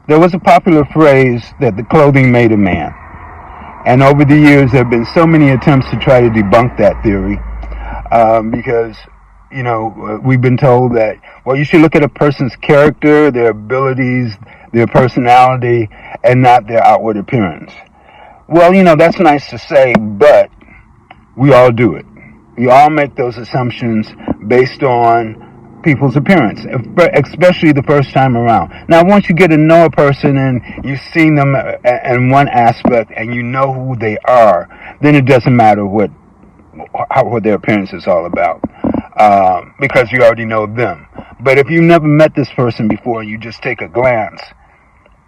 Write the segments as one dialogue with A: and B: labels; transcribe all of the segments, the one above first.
A: There was a popular phrase that the clothing made a man. And over the years, there have been so many attempts to try to debunk that theory because, we've been told that, well, you should look at a person's character, their abilities, their personality, and not their outward appearance. Well, that's nice to say, but we all do it. We all make those assumptions based on people's appearance, especially the first time around. Now, once you get to know a person and you've seen them in one aspect and you know who they are, then it doesn't matter what their appearance is all about, because you already know them. But if you've never met this person before and you just take a glance,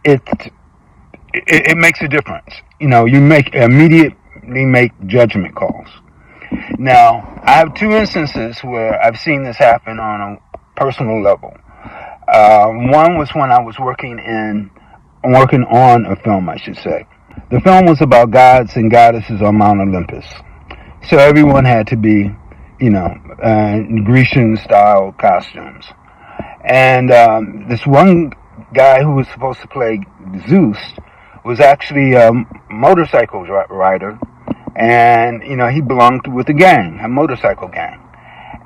A: it makes a difference. You immediately make judgment calls. Now, I have two instances where I've seen this happen on a personal level. One was when I was working on a film, I should say. The film was about gods and goddesses on Mount Olympus. So everyone had to be, Grecian-style costumes. And this one guy who was supposed to play Zeus was actually a motorcycle rider. And, he belonged with a motorcycle gang.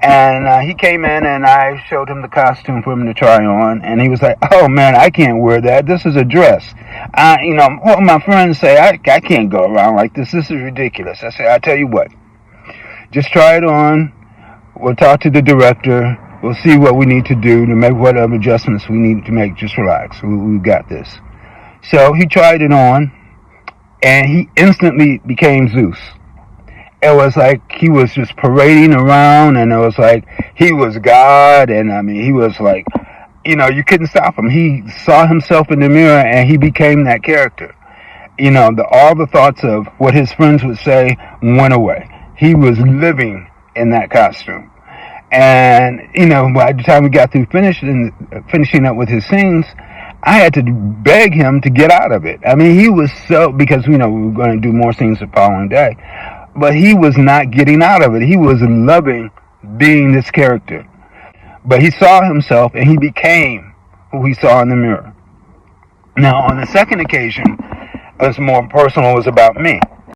A: And he came in and I showed him the costume for him to try on. And he was like, oh, man, I can't wear that. This is a dress. What my friends say, I can't go around like this. This is ridiculous. I say, I tell you what, just try it on. We'll talk to the director. We'll see what we need to do to make whatever adjustments we need to make. Just relax. We've got this. So he tried it on. And he instantly became Zeus. It was like he was just parading around, and it was like he was God, and he was like, you couldn't stop him. He saw himself in the mirror, and he became that character. All the thoughts of what his friends would say went away. He was living in that costume. And, by the time we got through finishing up with his scenes, I had to beg him to get out of it. He was because, we were going to do more scenes the following day. But he was not getting out of it. He was loving being this character. But he saw himself and he became who he saw in the mirror. Now, on the second occasion, it was more personal. It was about me.